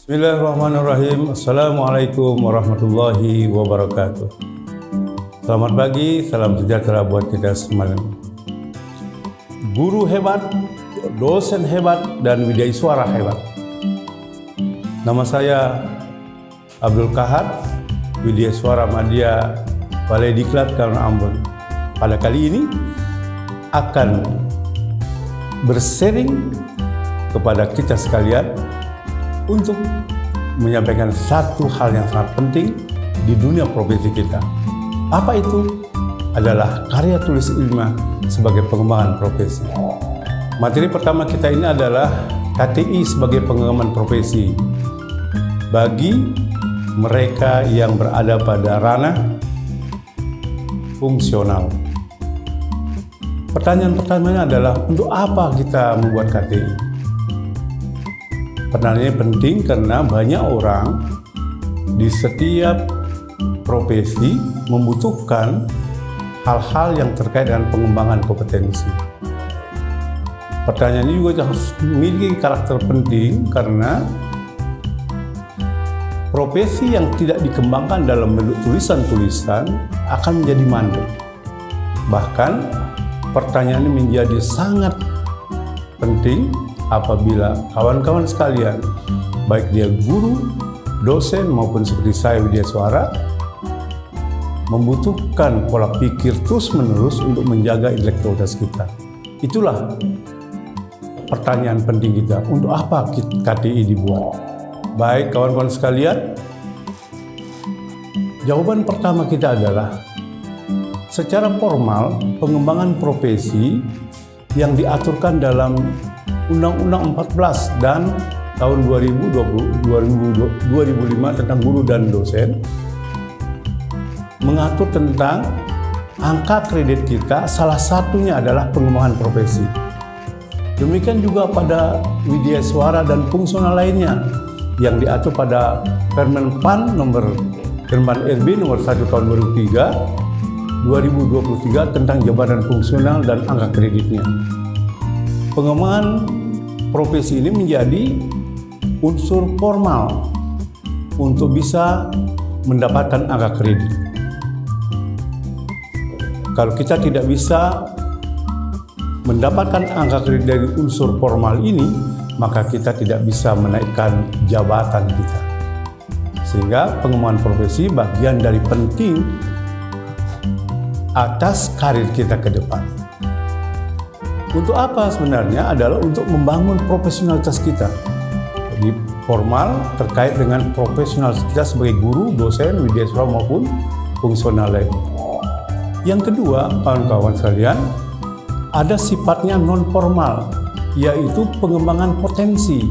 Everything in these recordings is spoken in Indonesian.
Bismillahirrahmanirrahim. Assalamualaikum warahmatullahi wabarakatuh. Selamat pagi, salam sejahtera buat kita semuanya. Guru hebat, dosen hebat, dan widyaswara hebat. Nama saya Abdul Kahar, widyaswara Madya Balai Diklat Karang Ambon. Pada kali ini akan bersharing kepada kita sekalian untuk menyampaikan satu hal yang sangat penting di dunia profesi kita. Apa itu? Adalah karya tulis ilmiah sebagai pengembangan profesi. Materi pertama kita ini adalah KTI sebagai pengembangan profesi bagi mereka yang berada pada ranah fungsional. Pertanyaan pertamanya adalah, untuk apa kita membuat KTI? Pertanyaannya penting karena banyak orang di setiap profesi membutuhkan hal-hal yang terkait dengan pengembangan kompetensi. Pertanyaan ini juga harus memiliki karakter penting karena profesi yang tidak dikembangkan dalam bentuk tulisan-tulisan akan menjadi mandek. Bahkan pertanyaan ini menjadi sangat penting apabila kawan-kawan sekalian, baik dia guru, dosen maupun seperti saya widyaswara, membutuhkan pola pikir terus-menerus untuk menjaga intelektualitas kita. Itulah pertanyaan penting kita, untuk apa KTI dibuat? Baik kawan-kawan sekalian, jawaban pertama kita adalah secara formal pengembangan profesi yang diaturkan dalam Undang-Undang 14 dan tahun 2005 tentang guru dan dosen mengatur tentang angka kredit kita, salah satunya adalah pengembangan profesi. Demikian juga pada widyaswara dan fungsional lainnya yang diatur pada Permen PAN Permen RB nomor 1 tahun 2023 tentang jabatan fungsional dan angka kreditnya. Pengembangan profesi ini menjadi unsur formal untuk bisa mendapatkan angka kredit. Kalau kita tidak bisa mendapatkan angka kredit dari unsur formal ini, maka kita tidak bisa menaikkan jabatan kita. Sehingga pengembangan profesi bagian dari penting atas karir kita ke depan. Untuk apa sebenarnya? Adalah untuk membangun profesionalitas kita. Jadi formal terkait dengan profesionalitas kita sebagai guru, dosen, widyaswara maupun fungsional lain. Yang kedua, kawan-kawan sekalian, ada sifatnya non formal, yaitu pengembangan potensi.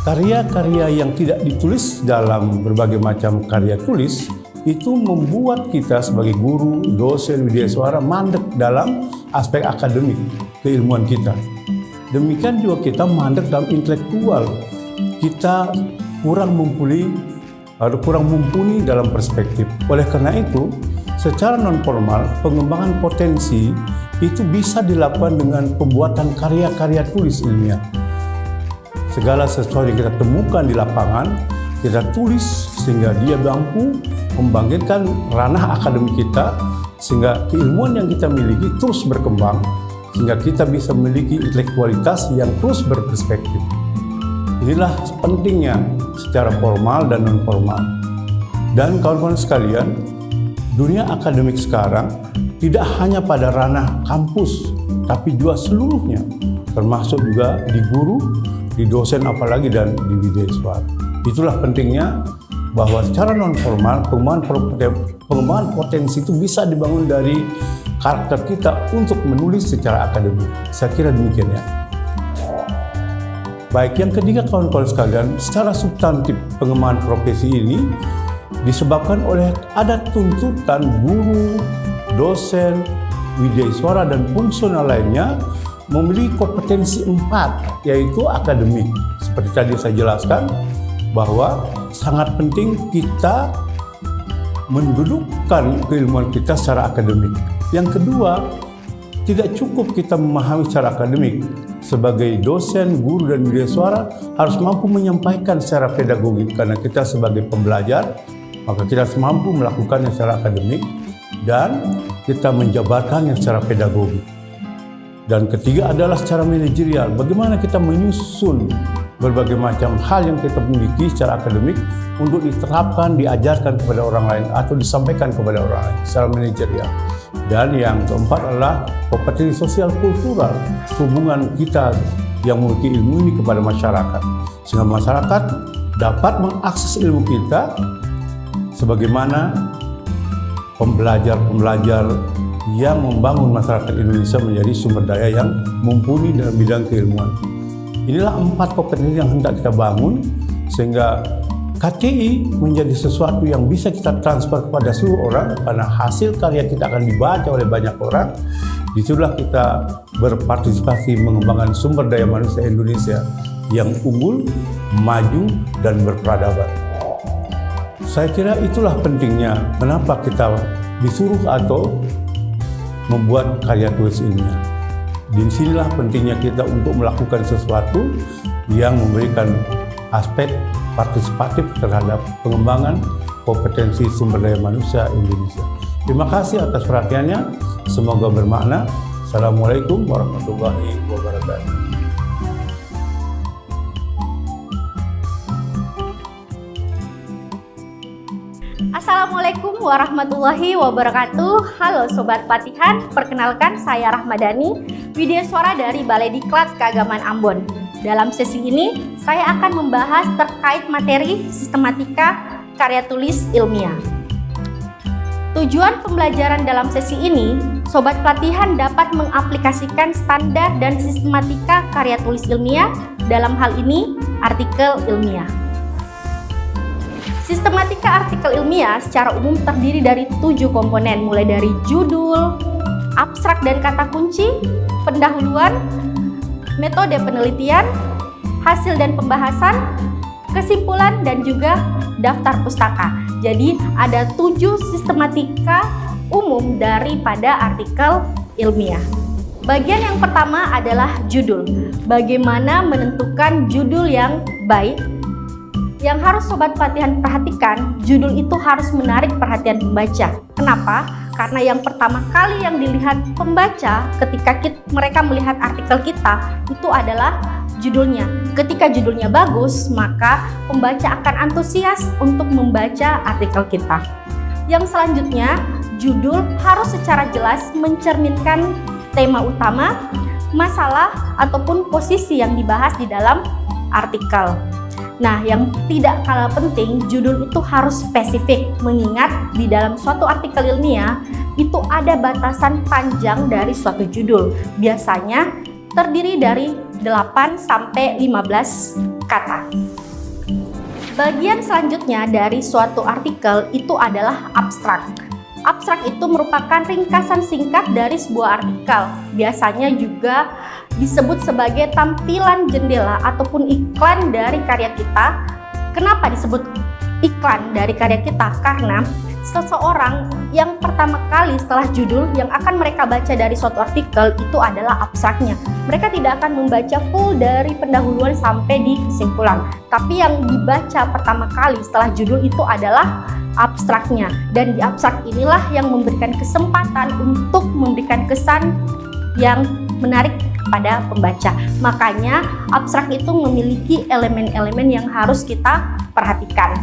Karya-karya yang tidak ditulis dalam berbagai macam karya tulis itu membuat kita sebagai guru, dosen, widyaswara mandek dalam aspek akademik keilmuan kita. Demikian juga kita mandek dalam intelektual. Kita kurang mumpuni dalam perspektif. Oleh karena itu, secara non formal pengembangan potensi itu bisa dilakukan dengan pembuatan karya-karya tulis ilmiah. Segala sesuatu yang kita temukan di lapangan, kita tulis sehingga dia mampu membangkitkan ranah akademik kita, sehingga keilmuan yang kita miliki terus berkembang, sehingga kita bisa memiliki intelektualitas yang terus berperspektif. Inilah pentingnya secara formal dan non formal. Dan kawan-kawan sekalian, dunia akademik sekarang tidak hanya pada ranah kampus, tapi juga seluruhnya, termasuk juga di guru, di dosen apalagi, dan di widyaswara. Itulah pentingnya bahwa secara non formal pengembangan potensi itu bisa dibangun dari karakter kita untuk menulis secara akademik. Saya kira demikian ya. Baik, yang ketiga kawan-kawan sekalian, secara substantif pengembangan profesi ini disebabkan oleh ada tuntutan guru, dosen, widyaswara dan fungsional lainnya memiliki kompetensi 4, yaitu akademik. Seperti tadi saya jelaskan bahwa sangat penting kita mendudukkan keilmuan kita secara akademik. Yang kedua, tidak cukup kita memahami secara akademik, sebagai dosen, guru, dan media suara harus mampu menyampaikan secara pedagogik, karena kita sebagai pembelajar, maka kita harus mampu melakukannya secara akademik dan kita menjabarkannya secara pedagogik. Dan ketiga adalah secara manajerial, bagaimana kita menyusun berbagai macam hal yang kita miliki secara akademik untuk diterapkan, diajarkan kepada orang lain atau disampaikan kepada orang lain secara manajerial. Dan yang keempat adalah kompetensi sosial kultural, hubungan kita yang memiliki ilmu ini kepada masyarakat, sehingga masyarakat dapat mengakses ilmu kita sebagaimana pembelajar-pembelajar yang membangun masyarakat Indonesia menjadi sumber daya yang mumpuni dalam bidang keilmuan. Inilah 4 kompetensi yang hendak kita bangun sehingga KTI menjadi sesuatu yang bisa kita transfer kepada seluruh orang, karena hasil karya kita akan dibaca oleh banyak orang. Disitulah kita berpartisipasi mengembangkan sumber daya manusia Indonesia yang unggul, maju, dan berperadaban. Saya kira itulah pentingnya kenapa kita disuruh atau membuat karya tulis ilmiah. Di sinilah pentingnya kita untuk melakukan sesuatu yang memberikan aspek partisipatif terhadap pengembangan kompetensi sumber daya manusia Indonesia. Terima kasih atas perhatiannya. Semoga bermakna. Assalamualaikum warahmatullahi wabarakatuh. Assalamualaikum warahmatullahi wabarakatuh. Halo Sobat Pelatihan, perkenalkan saya Rahmadani, Widya Suara dari Balai Diklat Keagamaan Ambon. Dalam sesi ini, saya akan membahas terkait materi sistematika karya tulis ilmiah. Tujuan pembelajaran dalam sesi ini, Sobat Pelatihan dapat mengaplikasikan standar dan sistematika karya tulis ilmiah, dalam hal ini artikel ilmiah. Sistematika artikel ilmiah secara umum terdiri dari 7 komponen, mulai dari judul, abstrak dan kata kunci, pendahuluan, metode penelitian, hasil dan pembahasan, kesimpulan, dan juga daftar pustaka. Jadi ada 7 sistematika umum daripada artikel ilmiah. Bagian yang pertama adalah judul. Bagaimana menentukan judul yang baik? Yang harus Sobat Pelatihan perhatikan, judul itu harus menarik perhatian pembaca. Kenapa? Karena yang pertama kali yang dilihat pembaca ketika mereka melihat artikel kita itu adalah judulnya. Ketika judulnya bagus, maka pembaca akan antusias untuk membaca artikel kita. Yang selanjutnya, judul harus secara jelas mencerminkan tema utama, masalah, ataupun posisi yang dibahas di dalam artikel. Nah, yang tidak kalah penting, judul itu harus spesifik, mengingat di dalam suatu artikel ilmiah itu ada batasan panjang dari suatu judul. Biasanya terdiri dari 8 sampai 15 kata. Bagian selanjutnya dari suatu artikel itu adalah abstrak. Abstrak itu merupakan ringkasan singkat dari sebuah artikel. Biasanya juga disebut sebagai tampilan jendela ataupun iklan dari karya kita. Kenapa disebut iklan dari karya kita? Karena seseorang yang pertama kali setelah judul yang akan mereka baca dari suatu artikel itu adalah abstraknya. Mereka tidak akan membaca full dari pendahuluan sampai di kesimpulan, tapi yang dibaca pertama kali setelah judul itu adalah abstraknya. Dan di abstrak inilah yang memberikan kesempatan untuk memberikan kesan yang menarik kepada pembaca. Makanya abstrak itu memiliki elemen-elemen yang harus kita perhatikan.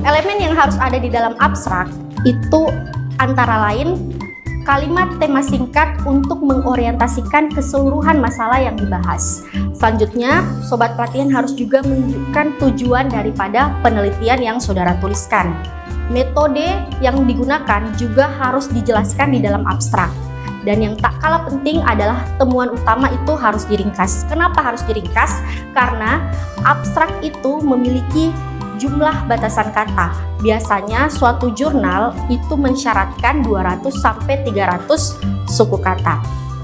Elemen yang harus ada di dalam abstrak itu antara lain kalimat tema singkat untuk mengorientasikan keseluruhan masalah yang dibahas. Selanjutnya, Sobat Pelatihan harus juga menunjukkan tujuan daripada penelitian yang saudara tuliskan. Metode yang digunakan juga harus dijelaskan di dalam abstrak. Dan yang tak kalah penting adalah temuan utama itu harus diringkas. Kenapa harus diringkas? Karena abstrak itu memiliki jumlah batasan kata. Biasanya suatu jurnal itu mensyaratkan 200 sampai 300 suku kata.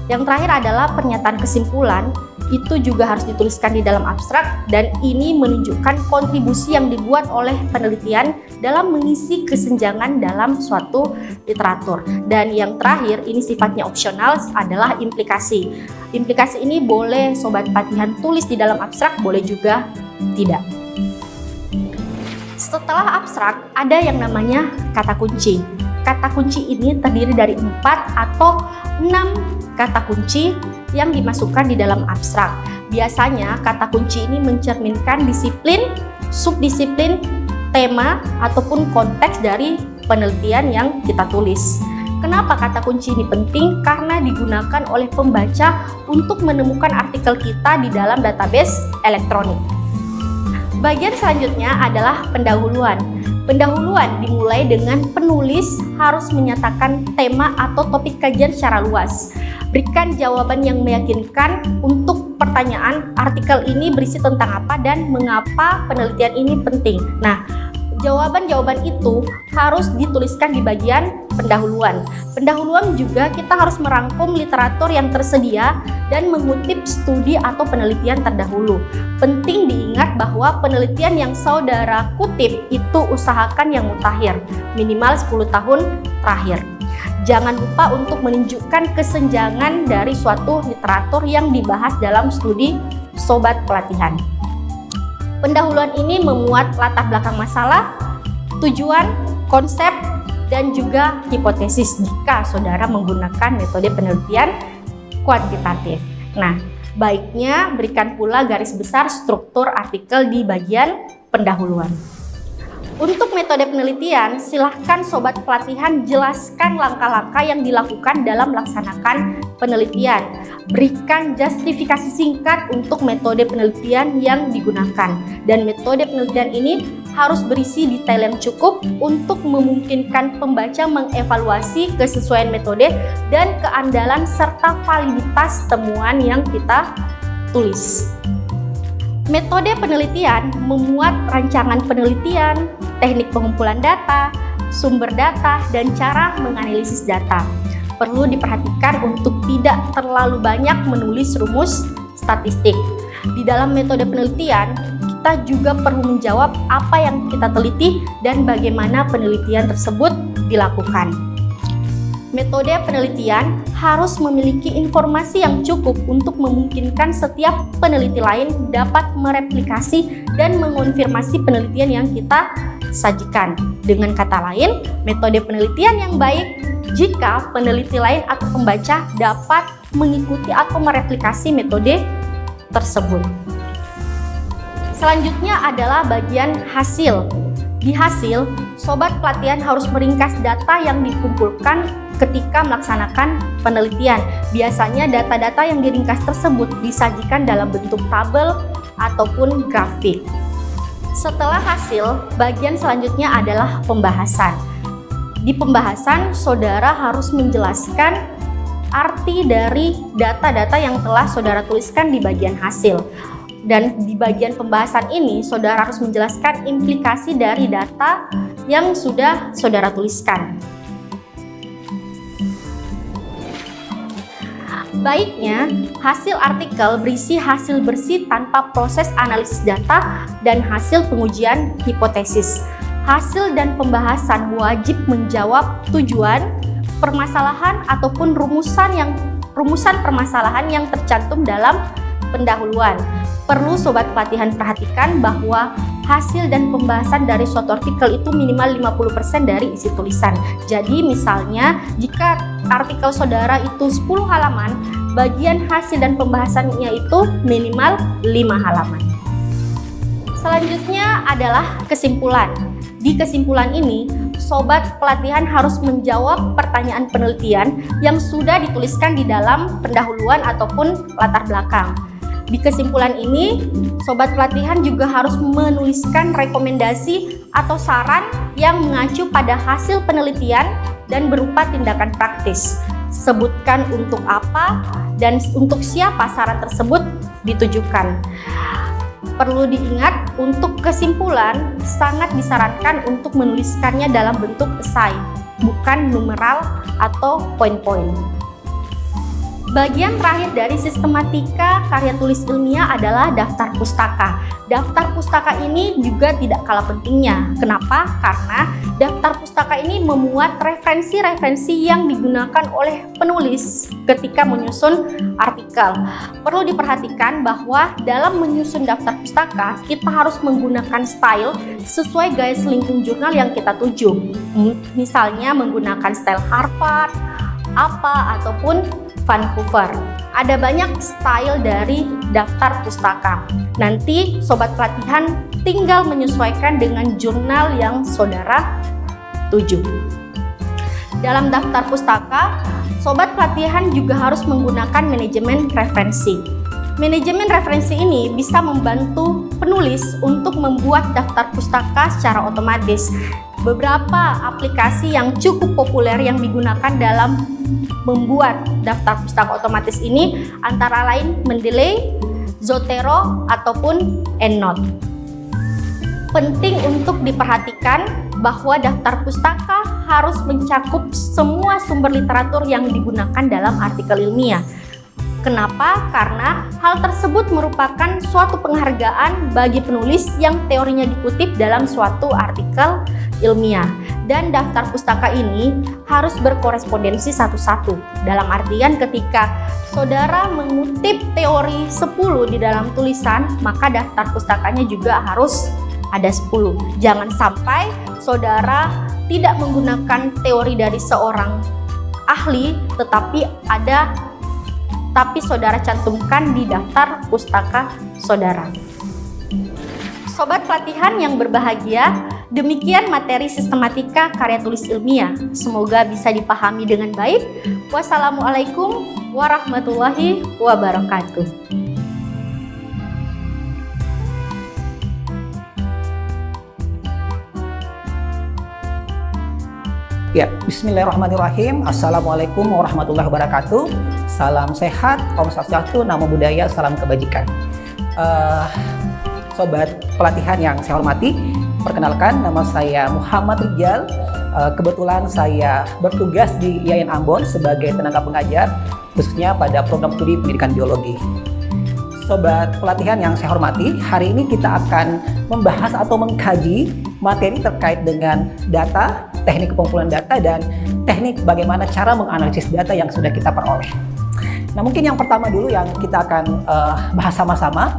Yang terakhir adalah pernyataan kesimpulan itu juga harus dituliskan di dalam abstrak, dan ini menunjukkan kontribusi yang dibuat oleh penelitian dalam mengisi kesenjangan dalam suatu literatur. Dan yang terakhir, ini sifatnya opsional, adalah implikasi. Implikasi ini boleh sobat pelatihan tulis di dalam abstrak, boleh juga tidak. Setelah abstrak, ada yang namanya kata kunci. Kata kunci ini terdiri dari 4 atau 6 kata kunci yang dimasukkan di dalam abstrak. Biasanya kata kunci ini mencerminkan disiplin, subdisiplin, tema, ataupun konteks dari penelitian yang kita tulis. Kenapa kata kunci ini penting? Karena digunakan oleh pembaca untuk menemukan artikel kita di dalam database elektronik. Bagian selanjutnya adalah pendahuluan. Pendahuluan dimulai dengan penulis harus menyatakan tema atau topik kajian secara luas. Berikan jawaban yang meyakinkan untuk pertanyaan artikel ini berisi tentang apa dan mengapa penelitian ini penting. Nah, jawaban-jawaban itu harus dituliskan di bagian pendahuluan. Pendahuluan juga kita harus merangkum literatur yang tersedia dan mengutip studi atau penelitian terdahulu. Penting diingat bahwa penelitian yang saudara kutip itu usahakan yang mutakhir, minimal 10 tahun terakhir. Jangan lupa untuk menunjukkan kesenjangan dari suatu literatur yang dibahas dalam studi sobat pelatihan. Pendahuluan ini memuat latar belakang masalah, tujuan, konsep, dan juga hipotesis jika saudara menggunakan metode penelitian kuantitatif. Nah, baiknya berikan pula garis besar struktur artikel di bagian pendahuluan. Untuk metode penelitian, silahkan sobat pelatihan jelaskan langkah-langkah yang dilakukan dalam melaksanakan penelitian. Berikan justifikasi singkat untuk metode penelitian yang digunakan. Dan metode penelitian ini harus berisi detail yang cukup untuk memungkinkan pembaca mengevaluasi kesesuaian metode dan keandalan serta validitas temuan yang kita tulis. Metode penelitian memuat rancangan penelitian, teknik pengumpulan data, sumber data, dan cara menganalisis data. Perlu diperhatikan untuk tidak terlalu banyak menulis rumus statistik. Di dalam metode penelitian, kita juga perlu menjawab apa yang kita teliti dan bagaimana penelitian tersebut dilakukan. Metode penelitian harus memiliki informasi yang cukup untuk memungkinkan setiap peneliti lain dapat mereplikasi dan mengonfirmasi penelitian yang kita sajikan. Dengan kata lain, metode penelitian yang baik jika peneliti lain atau pembaca dapat mengikuti atau mereplikasi metode tersebut. Selanjutnya adalah bagian hasil. Di hasil, sobat pelatihan harus meringkas data yang dikumpulkan ketika melaksanakan penelitian. Biasanya data-data yang diringkas tersebut disajikan dalam bentuk tabel ataupun grafik. Setelah hasil, bagian selanjutnya adalah pembahasan. Di pembahasan, saudara harus menjelaskan arti dari data-data yang telah saudara tuliskan di bagian hasil. Dan di bagian pembahasan ini, saudara harus menjelaskan implikasi dari data yang sudah saudara tuliskan. Baiknya, hasil artikel berisi hasil bersih tanpa proses analisis data dan hasil pengujian hipotesis. Hasil dan pembahasan wajib menjawab tujuan, permasalahan ataupun rumusan permasalahan yang tercantum dalam pendahuluan. Perlu sobat pelatihan perhatikan bahwa hasil dan pembahasan dari suatu artikel itu minimal 50% dari isi tulisan. Jadi misalnya jika artikel saudara itu 10 halaman, bagian hasil dan pembahasannya itu minimal 5 halaman. Selanjutnya adalah kesimpulan. Di kesimpulan ini, sobat pelatihan harus menjawab pertanyaan penelitian yang sudah dituliskan di dalam pendahuluan ataupun latar belakang. Di kesimpulan ini, sobat pelatihan juga harus menuliskan rekomendasi atau saran yang mengacu pada hasil penelitian dan berupa tindakan praktis. Sebutkan untuk apa dan untuk siapa saran tersebut ditujukan. Perlu diingat, untuk kesimpulan sangat disarankan untuk menuliskannya dalam bentuk esai, bukan numeral atau poin-poin. Bagian terakhir dari sistematika karya tulis ilmiah adalah daftar pustaka. Daftar pustaka ini juga tidak kalah pentingnya. Kenapa? Karena daftar pustaka ini memuat referensi-referensi yang digunakan oleh penulis ketika menyusun artikel. Perlu diperhatikan bahwa dalam menyusun daftar pustaka, kita harus menggunakan style sesuai gaya selingkung jurnal yang kita tuju. Misalnya menggunakan style Harvard, APA, ataupun Vancouver. Ada banyak style dari daftar pustaka. Nanti sobat pelatihan tinggal menyesuaikan dengan jurnal yang saudara tuju. Dalam daftar pustaka, sobat pelatihan juga harus menggunakan manajemen referensi. Manajemen referensi ini bisa membantu penulis untuk membuat daftar pustaka secara otomatis. Beberapa aplikasi yang cukup populer yang digunakan dalam membuat daftar pustaka otomatis ini antara lain Mendeley, Zotero, ataupun EndNote. Penting untuk diperhatikan bahwa daftar pustaka harus mencakup semua sumber literatur yang digunakan dalam artikel ilmiah. Kenapa? Karena hal tersebut merupakan suatu penghargaan bagi penulis yang teorinya dikutip dalam suatu artikel ilmiah. Dan daftar pustaka ini harus berkorespondensi satu-satu. Dalam artian ketika saudara mengutip teori 10 di dalam tulisan, maka daftar pustakanya juga harus ada 10. Jangan sampai saudara tidak menggunakan teori dari seorang ahli, tetapi saudara cantumkan di daftar pustaka saudara. Sobat pelatihan yang berbahagia, demikian materi sistematika karya tulis ilmiah. Semoga bisa dipahami dengan baik. Wassalamualaikum warahmatullahi wabarakatuh. Ya, bismillahirrahmanirrahim. Assalamualaikum warahmatullahi wabarakatuh. Salam sehat, Om Swastiastu, Namo Buddhaya, salam kebajikan. Sobat pelatihan yang saya hormati, perkenalkan nama saya Muhammad Rijal. Kebetulan saya bertugas di IAIN Ambon sebagai tenaga pengajar, khususnya pada program studi pendidikan biologi. Sobat pelatihan yang saya hormati, hari ini kita akan membahas atau mengkaji materi terkait dengan data, teknik pengumpulan data, dan teknik bagaimana cara menganalisis data yang sudah kita peroleh. Nah, mungkin yang pertama dulu yang kita akan bahas sama-sama,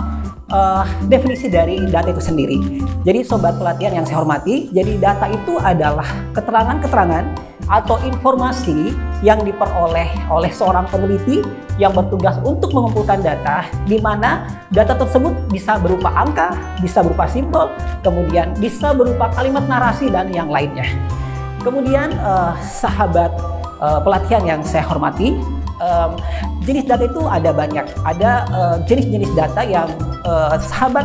definisi dari data itu sendiri. Jadi sobat pelatihan yang saya hormati, jadi data itu adalah keterangan-keterangan atau informasi yang diperoleh oleh seorang peneliti yang bertugas untuk mengumpulkan data, di mana data tersebut bisa berupa angka, bisa berupa simbol, kemudian bisa berupa kalimat narasi dan yang lainnya. Kemudian sahabat pelatihan yang saya hormati, jenis data itu ada banyak. Ada jenis-jenis data yang sahabat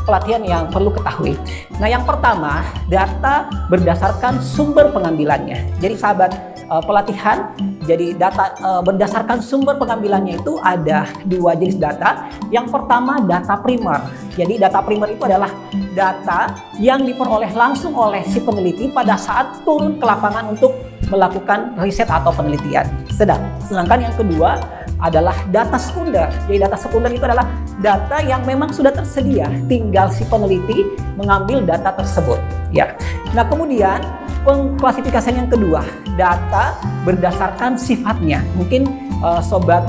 pelatihan yang perlu ketahui. Nah, yang pertama, data berdasarkan sumber pengambilannya. Jadi sahabat pelatihan, jadi data berdasarkan sumber pengambilannya itu ada dua jenis data. Yang pertama, data primer. Jadi data primer itu adalah data yang diperoleh langsung oleh si peneliti pada saat turun ke lapangan untuk melakukan riset atau penelitian. Sedangkan yang kedua adalah data sekunder. Jadi data sekunder itu adalah data yang memang sudah tersedia, tinggal si peneliti mengambil data tersebut. Ya. Nah, kemudian pengklasifikasian yang kedua, data berdasarkan sifatnya. Mungkin sobat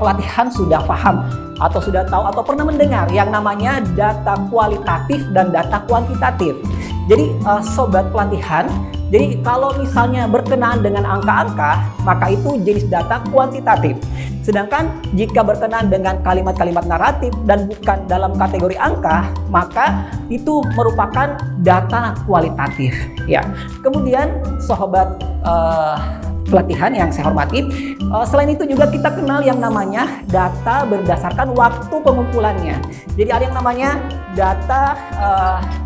pelatihan sudah paham atau sudah tahu atau pernah mendengar yang namanya data kualitatif dan data kuantitatif. Jadi sobat pelatihan, jadi kalau misalnya berkenaan dengan angka-angka, maka itu jenis data kuantitatif. Sedangkan jika berkenaan dengan kalimat-kalimat naratif dan bukan dalam kategori angka, maka itu merupakan data kualitatif. Ya. Kemudian sahabat pelatihan yang saya hormati, selain itu juga kita kenal yang namanya data berdasarkan waktu pengumpulannya. Jadi ada yang namanya data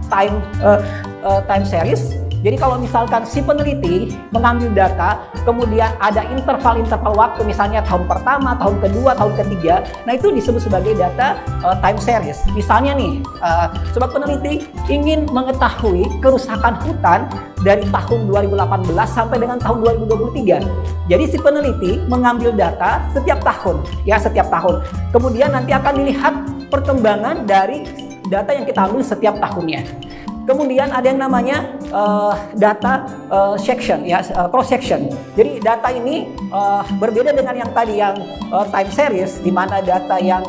time series. Jadi kalau misalkan si peneliti mengambil data, kemudian ada interval-interval waktu, misalnya tahun pertama, tahun kedua, tahun ketiga, nah itu disebut sebagai data time series. Misalnya nih, sobat peneliti ingin mengetahui kerusakan hutan dari tahun 2018 sampai dengan tahun 2023. Jadi si peneliti mengambil data setiap tahun, ya setiap tahun. Kemudian nanti akan dilihat perkembangan dari data yang kita ambil setiap tahunnya. Kemudian ada yang namanya data section, ya cross section. Jadi data ini berbeda dengan yang tadi yang time series, di mana data yang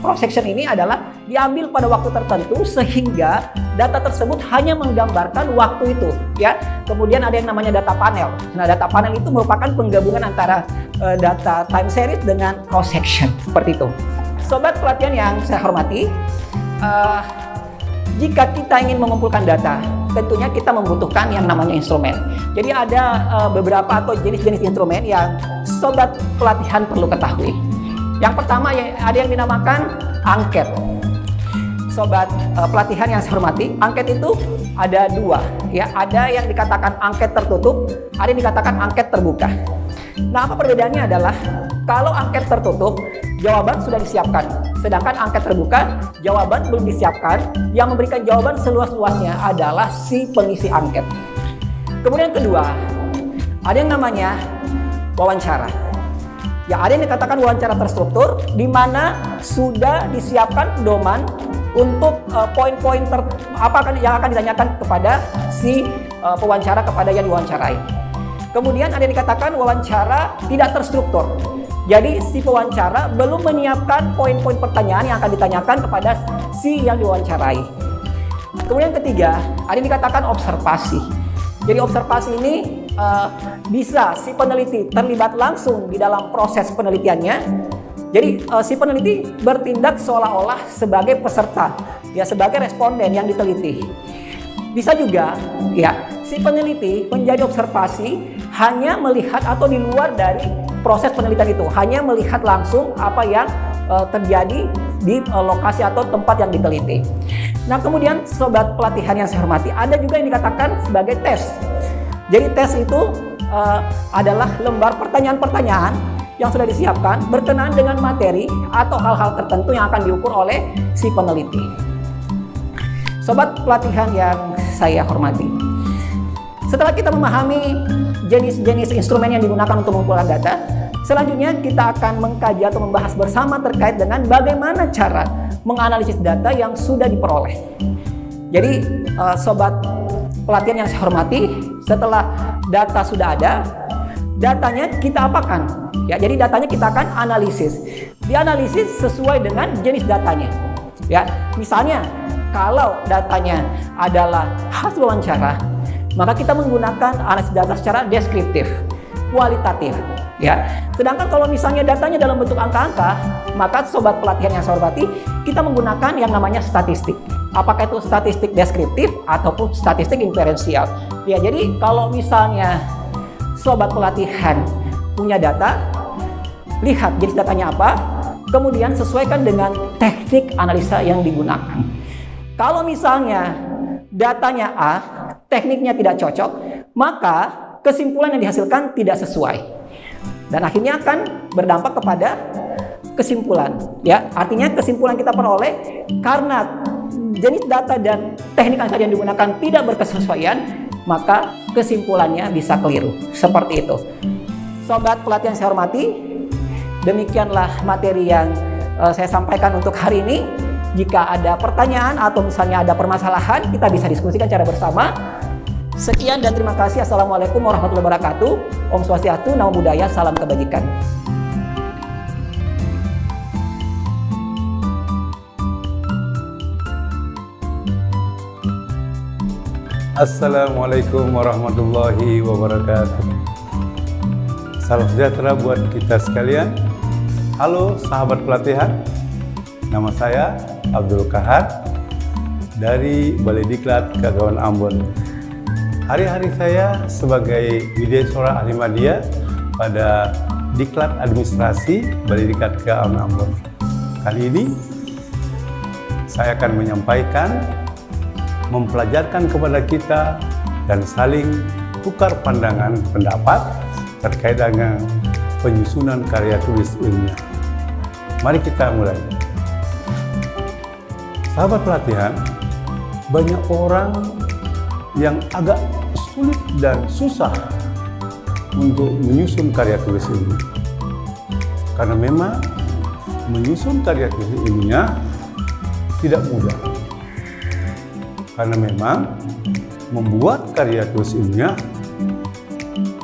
cross section ini adalah diambil pada waktu tertentu sehingga data tersebut hanya menggambarkan waktu itu, ya. Kemudian ada yang namanya data panel. Nah, data panel itu merupakan penggabungan antara data time series dengan cross section, seperti itu. Sobat pelatihan yang saya hormati, jika kita ingin mengumpulkan data, tentunya kita membutuhkan yang namanya instrumen. Jadi ada beberapa atau jenis-jenis instrumen yang sobat pelatihan perlu ketahui. Yang pertama ada yang dinamakan angket. Sobat pelatihan yang saya hormati, angket itu ada dua, ya. Ada yang dikatakan angket tertutup, ada yang dikatakan angket terbuka. Nah, apa perbedaannya adalah kalau angket tertutup, jawaban sudah disiapkan. Sedangkan angket terbuka, jawaban belum disiapkan. Yang memberikan jawaban seluas-luasnya adalah si pengisi angket. Kemudian kedua, ada yang namanya wawancara. Ya, ada yang dikatakan wawancara terstruktur, di mana sudah disiapkan pedoman untuk poin-poin yang akan ditanyakan kepada si pewawancara, kepada yang diwawancarai. Kemudian ada yang dikatakan wawancara tidak terstruktur. Jadi si pewawancara belum menyiapkan poin-poin pertanyaan yang akan ditanyakan kepada si yang diwawancarai. Kemudian ketiga, ada yang dikatakan observasi. Jadi observasi ini bisa si peneliti terlibat langsung di dalam proses penelitiannya. Jadi si peneliti bertindak seolah-olah sebagai peserta, ya sebagai responden yang diteliti. Bisa juga, ya, si peneliti menjadi observasi hanya melihat atau di luar dari proses penelitian itu, hanya melihat langsung apa yang terjadi di lokasi atau tempat yang diteliti. Nah, kemudian sobat pelatihan yang saya hormati, ada juga yang dikatakan sebagai tes. Jadi tes itu adalah lembar pertanyaan-pertanyaan yang sudah disiapkan berkenaan dengan materi atau hal-hal tertentu yang akan diukur oleh si peneliti. Sobat pelatihan yang saya hormati, setelah kita memahami jenis-jenis instrumen yang digunakan untuk mengumpulkan data, selanjutnya kita akan mengkaji atau membahas bersama terkait dengan bagaimana cara menganalisis data yang sudah diperoleh. Jadi, sobat pelatihan yang saya hormati, setelah data sudah ada, datanya kita apakan? Ya, jadi datanya kita akan analisis. Dianalisis sesuai dengan jenis datanya. Ya, misalnya kalau datanya adalah hasil wawancara, maka kita menggunakan analisis data secara deskriptif, kualitatif, ya. Sedangkan kalau misalnya datanya dalam bentuk angka-angka, maka sobat pelatihan yang saya hormati, kita menggunakan yang namanya statistik. Apakah itu statistik deskriptif ataupun statistik inferensial. Ya, jadi kalau misalnya sobat pelatihan punya data, lihat jenis datanya apa, kemudian sesuaikan dengan teknik analisa yang digunakan. Kalau misalnya datanya A, tekniknya tidak cocok, maka kesimpulan yang dihasilkan tidak sesuai. Dan akhirnya akan berdampak kepada kesimpulan. Ya, artinya kesimpulan kita peroleh karena jenis data dan teknik analisa yang digunakan tidak berkesesuaian, maka kesimpulannya bisa keliru. Seperti itu. Sobat pelatihan saya hormati, demikianlah materi yang saya sampaikan untuk hari ini. Jika ada pertanyaan atau misalnya ada permasalahan, kita bisa diskusikan secara bersama. Sekian dan terima kasih. Assalamualaikum warahmatullahi wabarakatuh. Om Swastiastu, Namo Buddhaya, salam kebajikan. Assalamualaikum warahmatullahi wabarakatuh. Salam sejahtera buat kita sekalian. Halo sahabat pelatihan, nama saya Abdul Kahar dari Balai Diklat Kagauan Ambon. Hari-hari saya sebagai Widyaswara Ahli Madya pada Diklat Administrasi Balai Diklat Kagauan Ambon. Kali ini saya akan menyampaikan, mempelajarkan kepada kita dan saling tukar pandangan pendapat terkait dengan penyusunan karya tulis ilmiah. Mari kita mulai. Sahabat pelatihan, banyak orang yang agak sulit dan susah untuk menyusun karya tulis ilmiah. Karena memang menyusun karya tulis ilmiah tidak mudah. Karena memang membuat karya tulis ilmiah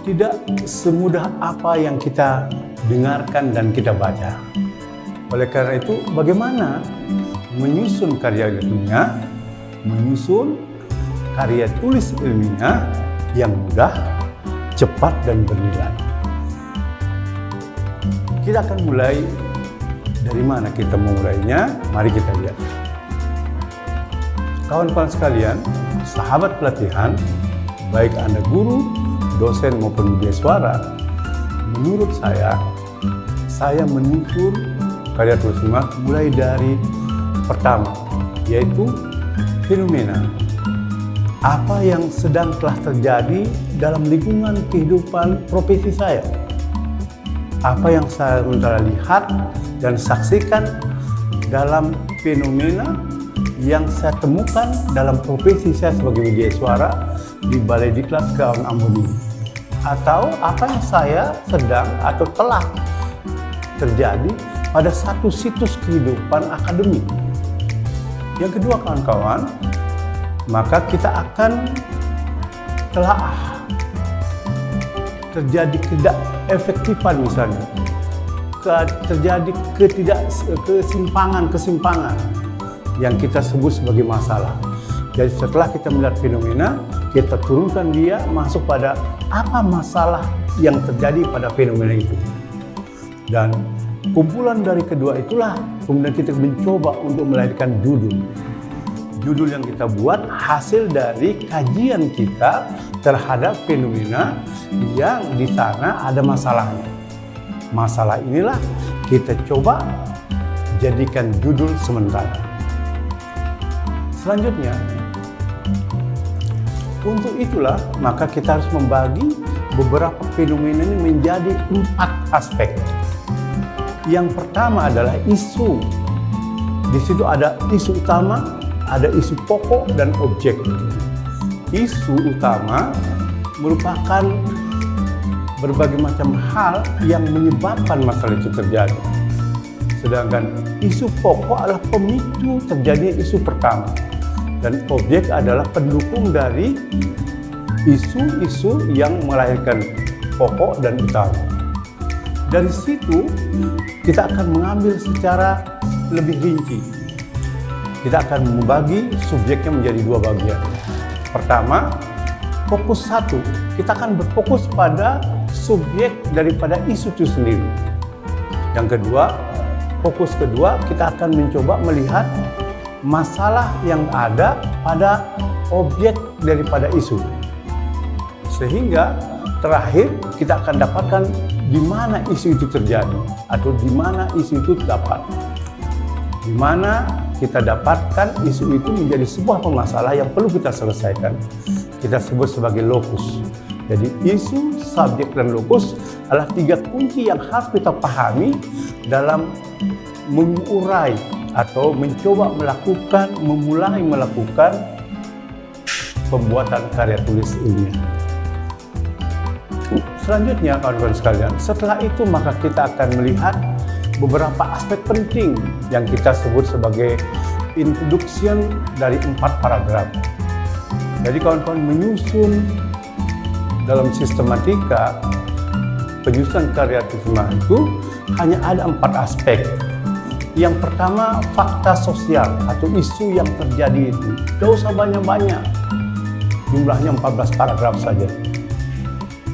tidak semudah apa yang kita dengarkan dan kita baca. Oleh karena itu, bagaimana menyusun karya ilmiah, menyusun karya tulis ilmiah yang mudah, cepat, dan bernilai. Kita akan mulai dari mana kita memulainya? Mari kita lihat. Kawan-kawan sekalian, sahabat pelatihan, baik Anda guru, dosen maupun media suara, menurut saya menyusun karya tulis ilmiah mulai dari pertama, yaitu fenomena. Apa yang sedang telah terjadi dalam lingkungan kehidupan profesi saya? Apa yang saya lihat dan saksikan dalam fenomena yang saya temukan dalam profesi saya sebagai media suara di Balai Diklat Kejaksaan Ambon ini, atau apa yang saya sedang atau telah terjadi pada satu situs kehidupan akademik. Yang kedua, kawan-kawan, maka kita akan telaah terjadi ketidakefektifan misalnya, terjadi kesimpangan yang kita sebut sebagai masalah. Jadi setelah kita melihat fenomena, kita turunkan dia masuk pada apa masalah yang terjadi pada fenomena itu. Dan kumpulan dari kedua itulah kemudian kita mencoba untuk melahirkan judul. Judul yang kita buat hasil dari kajian kita terhadap fenomena yang di sana ada masalahnya. Masalah inilah kita coba jadikan judul sementara. Selanjutnya, untuk itulah maka kita harus membagi beberapa fenomena ini menjadi 4 aspek. Yang pertama adalah isu. Di situ ada isu utama, ada isu pokok dan objek. Isu utama merupakan berbagai macam hal yang menyebabkan masalah itu terjadi. Sedangkan isu pokok adalah pemicu terjadinya isu pertama. Dan objek adalah pendukung dari isu-isu yang melahirkan pokok dan utama. Dari situ kita akan mengambil secara lebih rinci. Kita akan membagi subjeknya menjadi 2 bagian. Pertama, fokus 1. Kita akan berfokus pada subjek daripada isu itu sendiri. Yang kedua, fokus kedua, kita akan mencoba melihat masalah yang ada pada objek daripada isu. Sehingga terakhir kita akan dapatkan di mana isu itu terjadi atau di mana isu itu dapat. Di mana kita dapatkan isu itu menjadi sebuah masalah yang perlu kita selesaikan. Kita sebut sebagai lokus. Jadi isu, subjek, dan lokus adalah 3 kunci yang harus kita pahami dalam mengurai atau mencoba memulai melakukan pembuatan karya tulis ilmiah. Selanjutnya, kawan-kawan sekalian, setelah itu maka kita akan melihat beberapa aspek penting yang kita sebut sebagai introduction dari 4 paragraf. Jadi kawan-kawan menyusun dalam sistematika penyusunan karya tulis ilmiah itu hanya ada 4 aspek. Yang pertama, fakta sosial atau isu yang terjadi itu. Tidak usah banyak-banyak, jumlahnya 14 paragraf saja.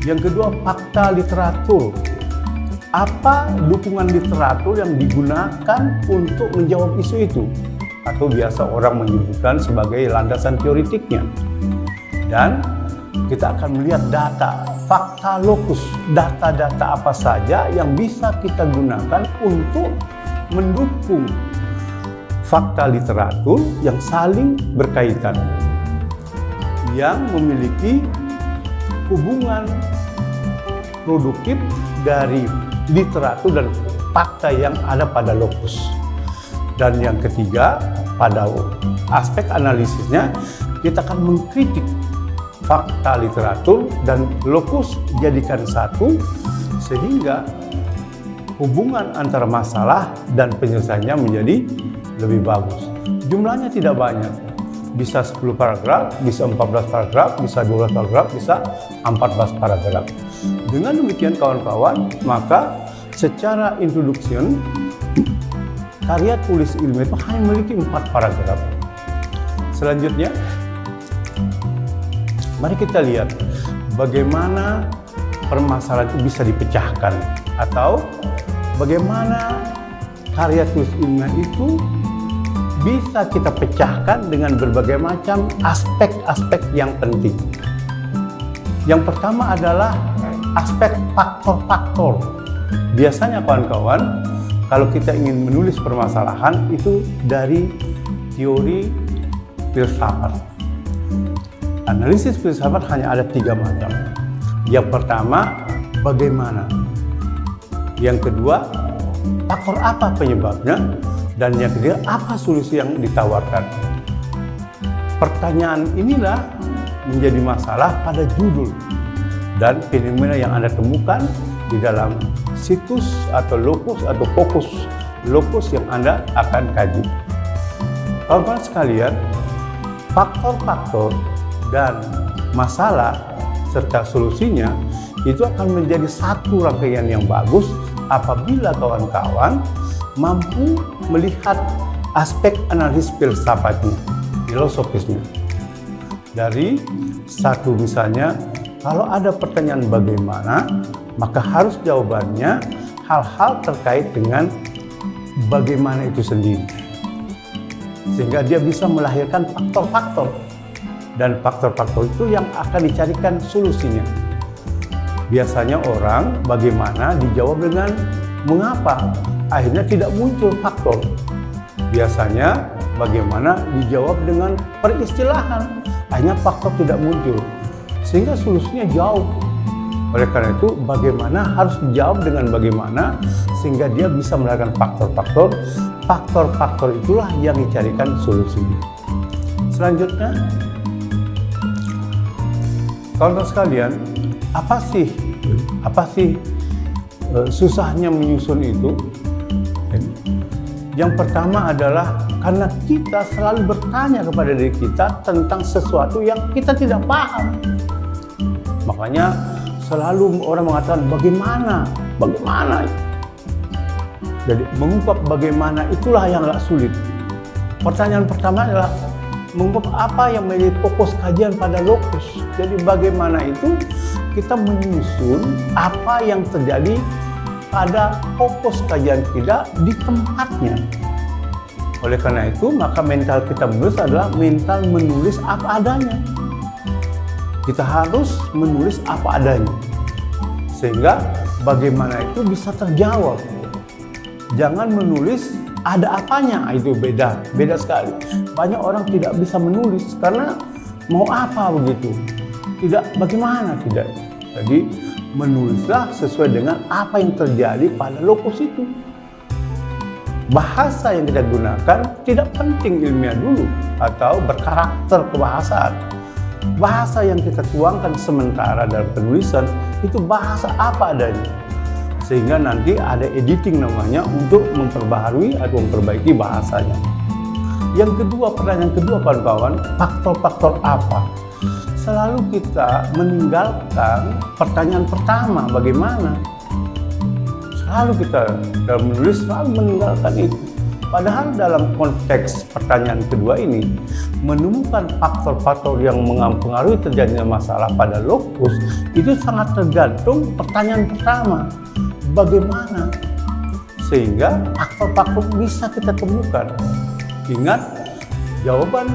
Yang kedua, fakta literatur. Apa dukungan literatur yang digunakan untuk menjawab isu itu? Atau biasa orang menyebutkan sebagai landasan teoritiknya. Dan kita akan melihat data, fakta lokus, data-data apa saja yang bisa kita gunakan untuk mendukung fakta literatur yang saling berkaitan. yang memiliki hubungan produktif dari literatur dan fakta yang ada pada lokus. Dan yang ketiga, pada aspek analisisnya, kita akan mengkritik fakta literatur dan lokus jadikan satu, sehingga hubungan antara masalah dan penyelesaiannya menjadi lebih bagus. Jumlahnya tidak banyak, bisa 10 paragraf, bisa 14 paragraf, bisa 12 paragraf, bisa 14 paragraf. Dengan demikian kawan-kawan, maka secara introduction, karya tulis ilmiah itu hanya memiliki 4 paragraf. Selanjutnya, mari kita lihat bagaimana permasalahan itu bisa dipecahkan, atau bagaimana karya tulis ilmiah itu bisa kita pecahkan dengan berbagai macam aspek-aspek yang penting. Yang pertama adalah aspek faktor-faktor. Biasanya kawan-kawan, kalau kita ingin menulis permasalahan itu dari teori filsafat. Analisis filsafat hanya ada 3 macam. Yang pertama, bagaimana. Yang kedua, faktor apa penyebabnya. Dan yang ketiga, apa solusi yang ditawarkan. Pertanyaan inilah menjadi masalah pada judul dan fenomena yang Anda temukan di dalam situs atau lokus atau fokus lokus yang Anda akan kaji. Kawan-kawan sekalian, faktor-faktor dan masalah serta solusinya itu akan menjadi satu rangkaian yang bagus apabila kawan-kawan mampu melihat aspek analisis filsafatnya, filosofisnya. Dari satu misalnya, kalau ada pertanyaan bagaimana, maka harus jawabannya hal-hal terkait dengan bagaimana itu sendiri. Sehingga dia bisa melahirkan faktor-faktor. Dan faktor-faktor itu yang akan dicarikan solusinya. Biasanya orang bagaimana dijawab dengan mengapa, akhirnya tidak muncul faktor. Biasanya bagaimana dijawab dengan peristilahan, akhirnya faktor tidak muncul. Sehingga solusinya jauh. Oleh karena itu, bagaimana harus dijawab dengan bagaimana, sehingga dia bisa melahirkan faktor-faktor. Faktor-faktor itulah yang dicarikan solusinya. Selanjutnya, kawan-kawan sekalian, apa sih susahnya menyusun itu? Yang pertama adalah karena kita selalu bertanya kepada diri kita tentang sesuatu yang kita tidak paham. Makanya selalu orang mengatakan bagaimana. Jadi mengungkap bagaimana itulah yang agak sulit. Pertanyaan pertama adalah mengungkap apa yang menjadi fokus kajian pada lokus. Jadi bagaimana itu kita menyusun apa yang terjadi pada fokus kajian kita di tempatnya. Oleh karena itu, maka mental kita menulis adalah mental menulis apa adanya. Kita harus menulis apa adanya. Sehingga bagaimana itu bisa terjawab. Jangan menulis ada apanya, itu beda sekali. Banyak orang tidak bisa menulis karena mau apa begitu. Tidak bagaimana, tidak. Jadi menulislah sesuai dengan apa yang terjadi pada lokus itu. Bahasa yang kita gunakan tidak penting ilmiah dulu atau berkarakter kebahasaan. Bahasa yang kita tuangkan sementara dalam penulisan itu bahasa apa adanya. Sehingga nanti ada editing namanya untuk memperbaharui atau memperbaiki bahasanya. Yang kedua, pertanyaan kedua kawan-kawan, faktor-faktor apa? Selalu kita meninggalkan pertanyaan pertama, bagaimana? Selalu kita dalam menulis selalu meninggalkan itu. Padahal dalam konteks pertanyaan kedua ini, menemukan faktor-faktor yang mempengaruhi terjadinya masalah pada lokus itu sangat tergantung pertanyaan pertama, bagaimana? Sehingga faktor-faktor bisa kita temukan. Ingat, jawaban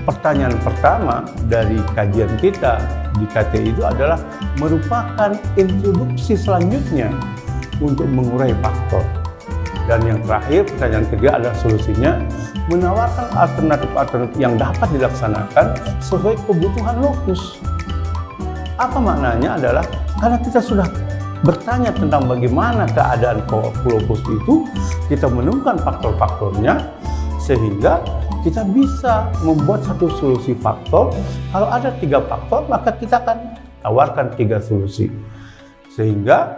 pertanyaan pertama dari kajian kita di KTI itu adalah merupakan introduksi selanjutnya untuk mengurai faktor. Dan yang terakhir, pertanyaan ketiga adalah solusinya menawarkan alternatif-alternatif yang dapat dilaksanakan sesuai kebutuhan lokus. Apa maknanya adalah karena kita sudah bertanya tentang bagaimana keadaan lokus itu, kita menemukan faktor-faktornya sehingga kita bisa membuat satu solusi faktor. Kalau ada 3 faktor, maka kita akan tawarkan 3 solusi. Sehingga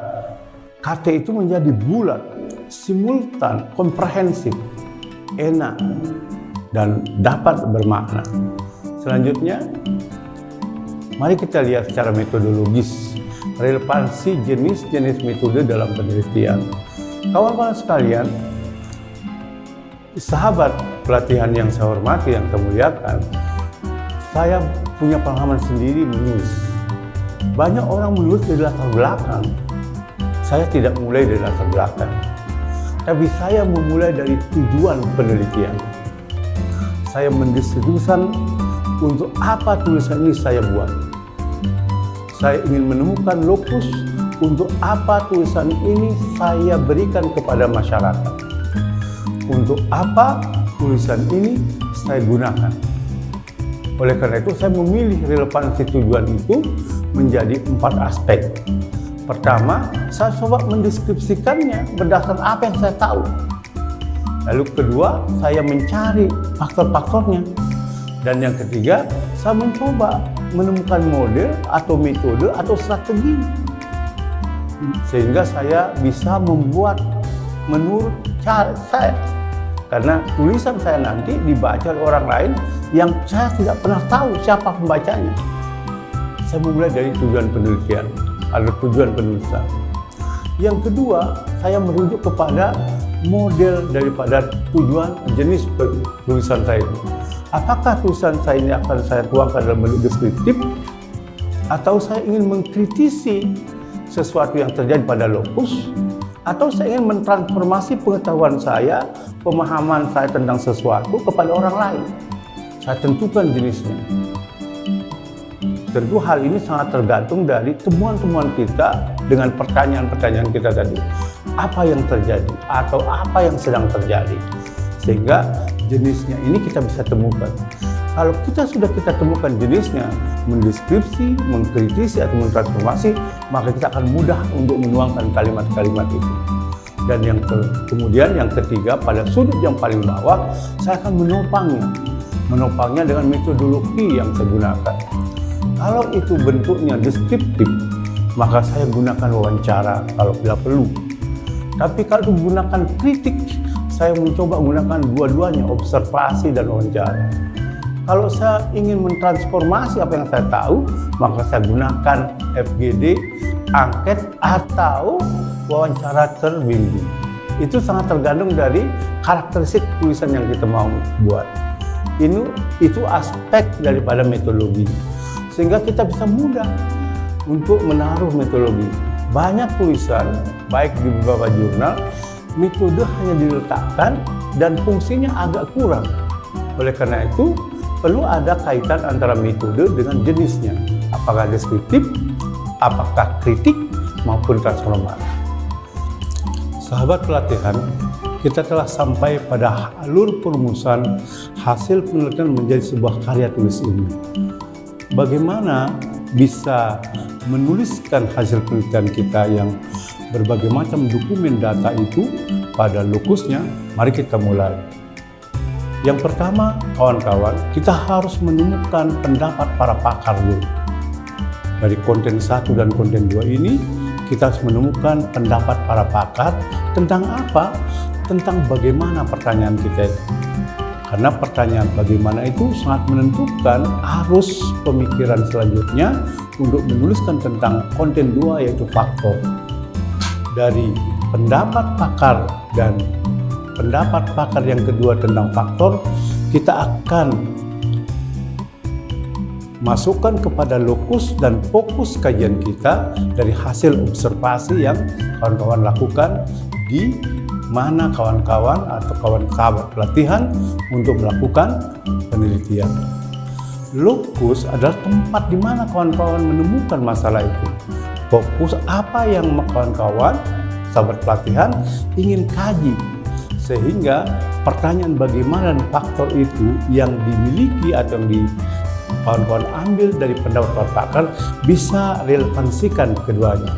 KT itu menjadi bulat, simultan, komprehensif, enak, dan dapat bermakna. Selanjutnya, mari kita lihat secara metodologis relevansi jenis-jenis metode dalam penelitian. Kawan-kawan sekalian, sahabat pelatihan yang saya hormati, yang saya muliakan, saya punya pengalaman sendiri menulis. Banyak orang menulis dari latar belakang. Saya tidak mulai dari latar belakang, tapi saya memulai dari tujuan penelitian. Saya mendistribusikan untuk apa tulisan ini saya buat. Saya ingin menemukan lokus untuk apa tulisan ini saya berikan kepada masyarakat. Untuk apa tulisan ini saya gunakan. Oleh karena itu saya memilih relevansi tujuan itu menjadi 4 aspek. Pertama, saya coba mendeskripsikannya berdasarkan apa yang saya tahu. Lalu kedua, saya mencari faktor-faktornya. Dan yang ketiga, saya mencoba menemukan model atau metode atau strategi. Sehingga saya bisa membuat menurut cara saya. Karena tulisan saya nanti dibaca oleh orang lain yang saya tidak pernah tahu siapa pembacanya. Saya memulai dari tujuan penelitian, ada tujuan penulisan. Yang kedua, saya merujuk kepada model daripada tujuan jenis tulisan saya itu. Apakah tulisan saya ini akan saya tuangkan dalam bentuk deskriptif, atau saya ingin mengkritisi sesuatu yang terjadi pada lokus, atau saya ingin mentransformasi pengetahuan saya, pemahaman saya tentang sesuatu kepada orang lain. Saya tentukan jenisnya. Tentu hal ini sangat tergantung dari temuan-temuan kita dengan pertanyaan-pertanyaan kita tadi. Apa yang terjadi atau apa yang sedang terjadi. Sehingga jenisnya ini kita bisa temukan. Kalau kita temukan jenisnya, mendeskripsi, mengkritisi atau mentransformasi, maka kita akan mudah untuk menuangkan kalimat-kalimat itu. Dan kemudian yang ketiga, pada sudut yang paling bawah, saya akan menopangnya dengan metodologi yang saya gunakan. Kalau itu bentuknya deskriptif, maka saya gunakan wawancara kalau bila perlu. Tapi kalau menggunakan kritik, saya mencoba menggunakan dua-duanya, observasi dan wawancara. Kalau saya ingin mentransformasi apa yang saya tahu, maka saya gunakan FGD, angket, atau wawancara terbimbing. Itu sangat tergantung dari karakteristik tulisan yang kita mau buat. Itu aspek daripada metodologi. Sehingga kita bisa mudah untuk menaruh metodologi. Banyak tulisan, baik di beberapa jurnal, metode hanya diletakkan dan fungsinya agak kurang. Oleh karena itu, perlu ada kaitan antara metode dengan jenisnya. Apakah deskriptif, apakah kritik, maupun transformatif. Sahabat pelatihan, kita telah sampai pada alur perumusan hasil penelitian menjadi sebuah karya tulis ilmiah. Bagaimana bisa menuliskan hasil penelitian kita yang berbagai macam dokumen data itu pada lokusnya? Mari kita mulai. Yang pertama, kawan-kawan, kita harus menemukan pendapat para pakar dulu. Dari konten 1 dan konten 2 ini, kita harus menemukan pendapat para pakar tentang apa? Tentang bagaimana pertanyaan kita itu. Karena pertanyaan bagaimana itu sangat menentukan arus pemikiran selanjutnya untuk menuliskan tentang konten 2, yaitu faktor. Dari pendapat pakar dan pendapat pakar yang kedua tentang faktor, kita akan masukkan kepada lokus dan fokus kajian kita dari hasil observasi yang kawan-kawan lakukan di mana kawan-kawan atau kawan sahabat pelatihan untuk melakukan penelitian. Lokus adalah tempat di mana kawan-kawan menemukan masalah itu. Fokus apa yang kawan-kawan sahabat pelatihan ingin kaji Sehingga pertanyaan bagaimana faktor itu yang dimiliki atau yang kawan-kawan ambil dari pendapat pakar bisa relevansikan keduanya.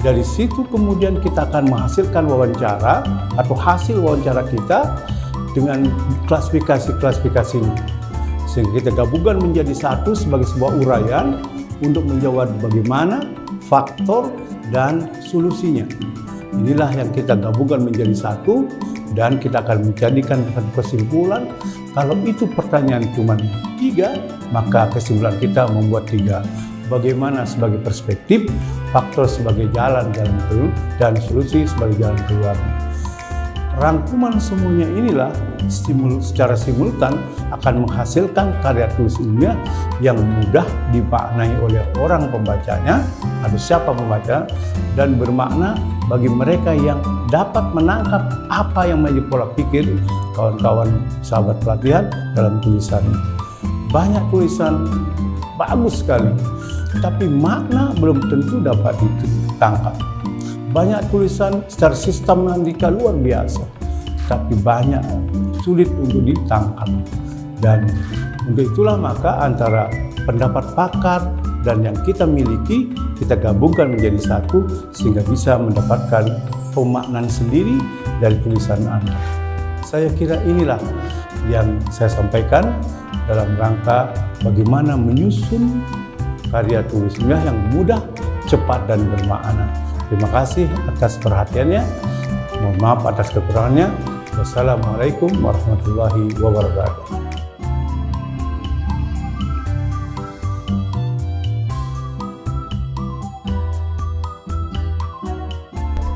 Dari situ kemudian kita akan menghasilkan wawancara atau hasil wawancara kita dengan klasifikasi-klasifikasi ini. Sehingga kita gabungkan menjadi satu sebagai sebuah uraian untuk menjawab bagaimana faktor dan solusinya. Inilah yang kita gabungkan menjadi satu dan kita akan menjadikan kesimpulan. Kalau itu pertanyaan cuma 3, maka kesimpulan kita membuat 3. Bagaimana sebagai perspektif, faktor sebagai jalan keluar, dan solusi sebagai jalan keluar. Rangkuman semuanya inilah secara simultan akan menghasilkan karya tulis ilmiah yang mudah dimaknai oleh orang pembacanya atau siapa pembaca, dan bermakna bagi mereka yang dapat menangkap apa yang menjadi pola pikir kawan-kawan sahabat pelatihan dalam tulisan. Banyak tulisan bagus sekali, tapi makna belum tentu dapat ditangkap. Banyak tulisan secara sistematika luar biasa, tapi banyak sulit untuk ditangkap. Dan untuk itulah maka antara pendapat pakar dan yang kita miliki, kita gabungkan menjadi satu sehingga bisa mendapatkan pemaknaan sendiri dari tulisan Anda. Saya kira inilah yang saya sampaikan dalam rangka bagaimana menyusun karya tulis ilmiah yang mudah, cepat, dan bermakna. Terima kasih atas perhatiannya. Mohon maaf atas kekurangannya. Wassalamualaikum warahmatullahi wabarakatuh.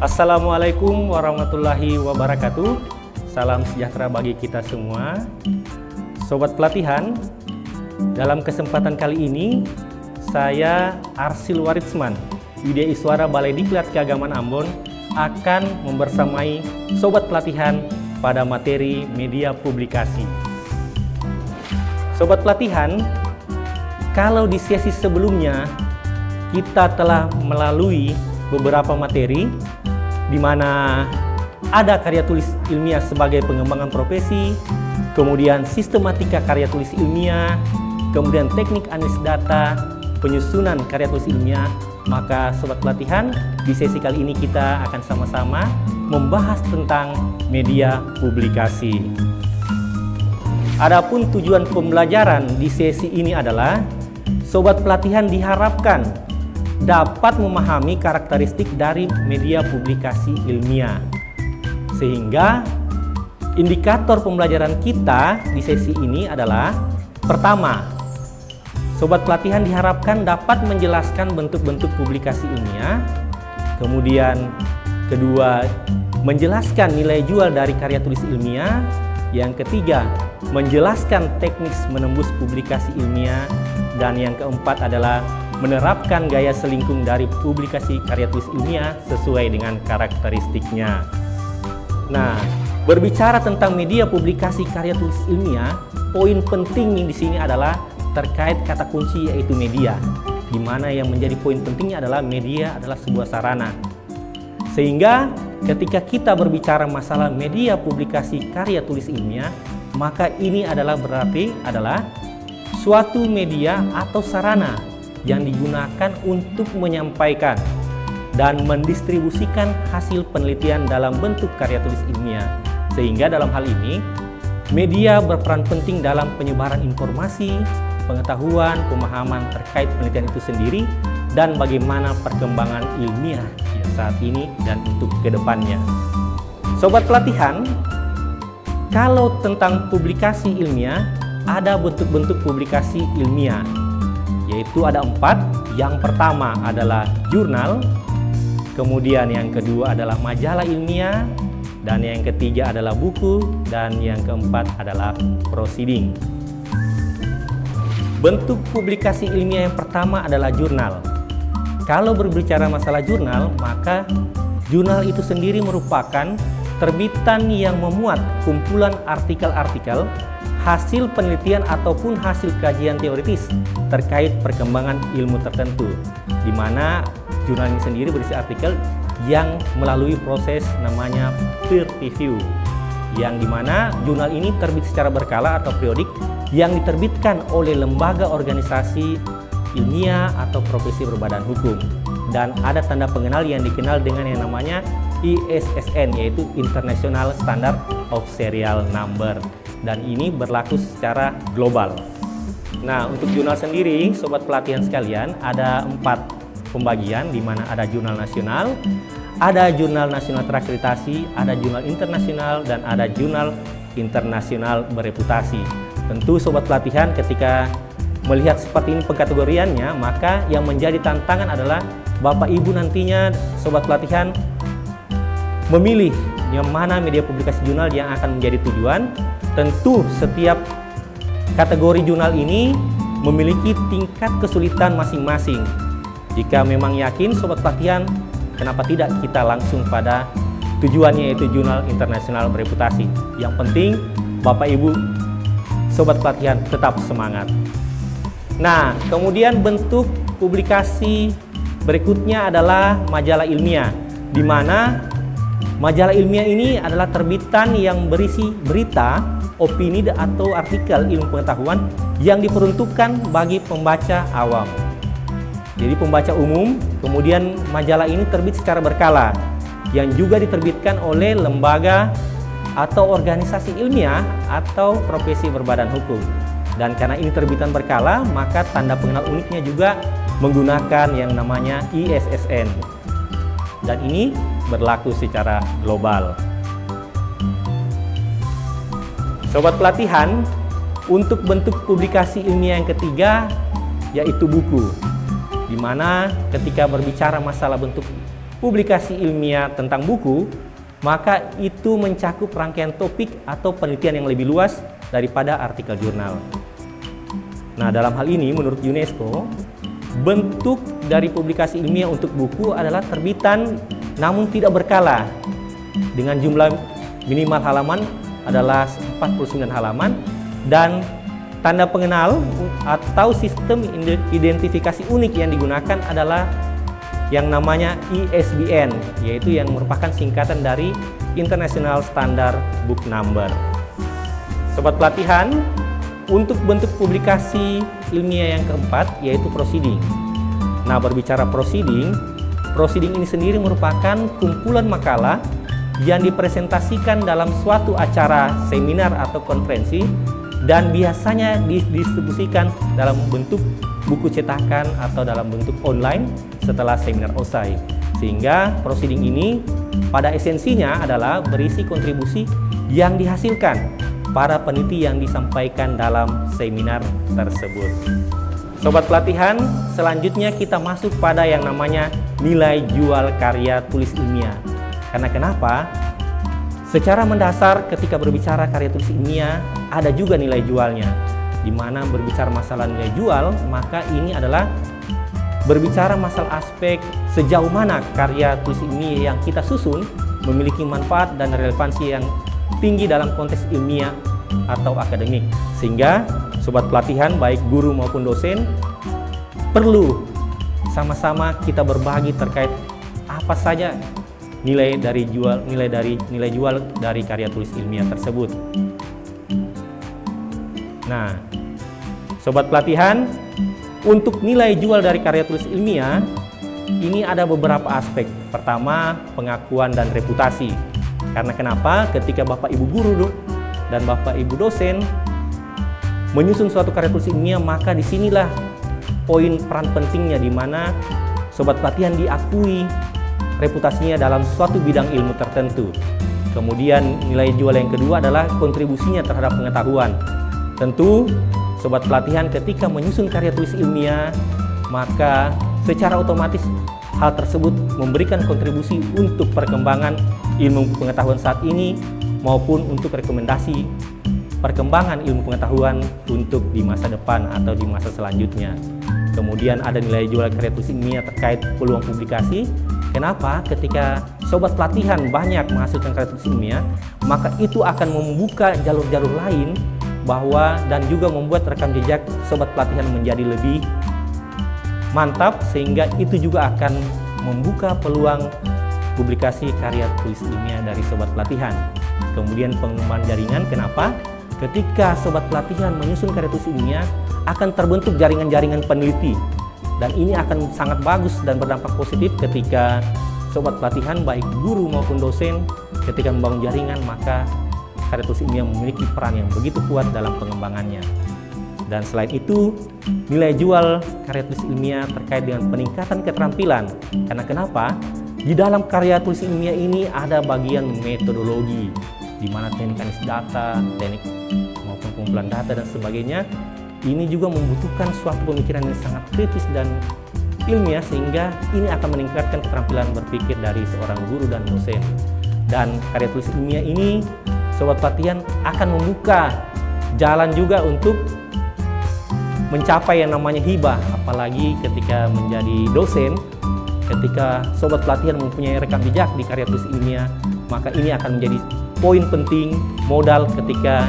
Assalamualaikum warahmatullahi wabarakatuh. Salam sejahtera bagi kita semua. Sobat pelatihan, dalam kesempatan kali ini saya Arsil Waritsman, Widya Iswara Balai Diklat Keagamaan Ambon, akan membersamai sobat pelatihan pada materi media publikasi. Sobat pelatihan, kalau di sesi sebelumnya kita telah melalui beberapa materi di mana ada karya tulis ilmiah sebagai pengembangan profesi, kemudian sistematika karya tulis ilmiah, kemudian teknik analisis data, penyusunan karya tulis ilmiah. Maka sobat pelatihan, di sesi kali ini kita akan sama-sama membahas tentang media publikasi. Adapun tujuan pembelajaran di sesi ini adalah sobat pelatihan diharapkan dapat memahami karakteristik dari media publikasi ilmiah, sehingga indikator pembelajaran kita di sesi ini adalah: pertama, sobat pelatihan diharapkan dapat menjelaskan bentuk-bentuk publikasi ilmiah. Kemudian kedua, menjelaskan nilai jual dari karya tulis ilmiah. Yang ketiga, menjelaskan teknik menembus publikasi ilmiah. Dan yang keempat adalah menerapkan gaya selingkung dari publikasi karya tulis ilmiah sesuai dengan karakteristiknya. Nah, berbicara tentang media publikasi karya tulis ilmiah, poin penting di sini adalah terkait kata kunci, yaitu media, di mana yang menjadi poin pentingnya adalah media adalah sebuah sarana. Sehingga ketika kita berbicara masalah media publikasi karya tulis ilmiah, maka ini adalah berarti adalah suatu media atau sarana yang digunakan untuk menyampaikan dan mendistribusikan hasil penelitian dalam bentuk karya tulis ilmiah. Sehingga dalam hal ini, media berperan penting dalam penyebaran informasi, pengetahuan, pemahaman terkait penelitian itu sendiri, dan bagaimana perkembangan ilmiah saat ini dan untuk kedepannya. Sobat pelatihan, kalau tentang publikasi ilmiah, ada bentuk-bentuk publikasi ilmiah, yaitu ada 4. Yang pertama adalah jurnal, kemudian yang kedua adalah majalah ilmiah, dan yang ketiga adalah buku, dan yang keempat adalah proceeding. Bentuk publikasi ilmiah yang pertama adalah jurnal. Kalau berbicara masalah jurnal, maka jurnal itu sendiri merupakan terbitan yang memuat kumpulan artikel-artikel, hasil penelitian ataupun hasil kajian teoritis terkait perkembangan ilmu tertentu, di mana jurnal ini sendiri berisi artikel yang melalui proses namanya peer review. yang dimana jurnal ini terbit secara berkala atau periodik yang diterbitkan oleh lembaga organisasi ilmiah atau profesi berbadan hukum, dan ada tanda pengenal yang dikenal dengan yang namanya ISSN, yaitu International Standard of Serial Number, dan ini berlaku secara global. Nah, untuk jurnal sendiri, sobat pelatihan sekalian, ada 4 pembagian, di mana ada jurnal nasional, ada jurnal nasional terakreditasi, ada jurnal internasional, dan ada jurnal internasional bereputasi. Tentu sobat pelatihan ketika melihat seperti ini pengkategoriannya, maka yang menjadi tantangan adalah Bapak Ibu nantinya sobat pelatihan memilih yang mana media publikasi jurnal yang akan menjadi tujuan. Tentu setiap kategori jurnal ini memiliki tingkat kesulitan masing-masing. Jika memang yakin sobat pelatihan, kenapa tidak kita langsung pada tujuannya, yaitu jurnal internasional bereputasi. Yang penting Bapak Ibu sobat pelatihan tetap semangat. Nah, kemudian bentuk publikasi berikutnya adalah majalah ilmiah, di mana majalah ilmiah ini adalah terbitan yang berisi berita, opini, atau artikel ilmu pengetahuan yang diperuntukkan bagi pembaca awam. Jadi pembaca umum. Kemudian majalah ini terbit secara berkala, yang juga diterbitkan oleh lembaga atau organisasi ilmiah atau profesi berbadan hukum. Dan karena ini terbitan berkala, maka tanda pengenal uniknya juga menggunakan yang namanya ISSN. Dan ini berlaku secara global. Sobat pelatihan, untuk bentuk publikasi ilmiah yang ketiga yaitu buku. Di mana ketika berbicara masalah bentuk publikasi ilmiah tentang buku, maka itu mencakup rangkaian topik atau penelitian yang lebih luas daripada artikel jurnal. Nah, dalam hal ini menurut UNESCO, bentuk dari publikasi ilmiah untuk buku adalah terbitan namun tidak berkala, dengan jumlah minimal halaman adalah 49 halaman, dan tanda pengenal atau sistem identifikasi unik yang digunakan adalah yang namanya ISBN, yaitu yang merupakan singkatan dari International Standard Book Number. Sobat pelatihan, untuk bentuk publikasi ilmiah yang keempat yaitu proceeding. Nah, berbicara proceeding ini sendiri merupakan kumpulan makalah yang dipresentasikan dalam suatu acara seminar atau konferensi, dan biasanya didistribusikan dalam bentuk buku cetakan atau dalam bentuk online setelah seminar usai. Sehingga proceeding ini pada esensinya adalah berisi kontribusi yang dihasilkan para peneliti yang disampaikan dalam seminar tersebut. Sobat pelatihan, selanjutnya kita masuk pada yang namanya nilai jual karya tulis ilmiah. Karena kenapa? Secara mendasar ketika berbicara karya tulis ilmiah ada juga nilai jualnya. Di mana berbicara masalah nilai jual, maka ini adalah berbicara masalah aspek sejauh mana karya tulis ilmiah yang kita susun memiliki manfaat dan relevansi yang tinggi dalam konteks ilmiah atau akademik. Sehingga sobat pelatihan baik guru maupun dosen perlu sama-sama kita berbagi terkait apa saja nilai jual dari karya tulis ilmiah tersebut. Nah, sobat pelatihan, untuk nilai jual dari karya tulis ilmiah ini ada beberapa aspek. Pertama, pengakuan dan reputasi. Karena kenapa? Ketika Bapak Ibu guru dan Bapak Ibu dosen menyusun suatu karya tulis ilmiah, maka disinilah poin peran pentingnya, di mana sobat pelatihan diakui reputasinya dalam suatu bidang ilmu tertentu. Kemudian nilai jual yang kedua adalah kontribusinya terhadap pengetahuan. Tentu sobat pelatihan ketika menyusun karya tulis ilmiah, maka secara otomatis hal tersebut memberikan kontribusi untuk perkembangan ilmu pengetahuan saat ini maupun untuk rekomendasi perkembangan ilmu pengetahuan untuk di masa depan atau di masa selanjutnya. Kemudian ada nilai jual karya tulis ilmiah terkait peluang publikasi. Kenapa? Ketika sobat pelatihan banyak menghasilkan karya tulis ilmiah, maka itu akan membuka jalur-jalur lain dan juga membuat rekam jejak sobat pelatihan menjadi lebih mantap, sehingga itu juga akan membuka peluang publikasi karya tulis ilmiah dari sobat pelatihan. Kemudian pengembangan jaringan, kenapa? Ketika sobat pelatihan menyusun karya tulis ilmiah, akan terbentuk jaringan-jaringan peneliti. Dan ini akan sangat bagus dan berdampak positif ketika sobat pelatihan, baik guru maupun dosen, ketika membangun jaringan, maka karya tulis ilmiah memiliki peran yang begitu kuat dalam pengembangannya. Dan selain itu, nilai jual karya tulis ilmiah terkait dengan peningkatan keterampilan. Karena kenapa? Di dalam karya tulis ilmiah ini ada bagian metodologi, di mana teknik analisis data, teknik maupun pengumpulan data dan sebagainya. Ini juga membutuhkan suatu pemikiran yang sangat kritis dan ilmiah, sehingga ini akan meningkatkan keterampilan berpikir dari seorang guru dan dosen. Dan karya tulis ilmiah ini, sobat pelatihan, akan membuka jalan juga untuk mencapai yang namanya hibah. Apalagi ketika menjadi dosen, ketika sobat pelatihan mempunyai rekam jejak di karya tulis ilmiah, maka ini akan menjadi poin penting, modal ketika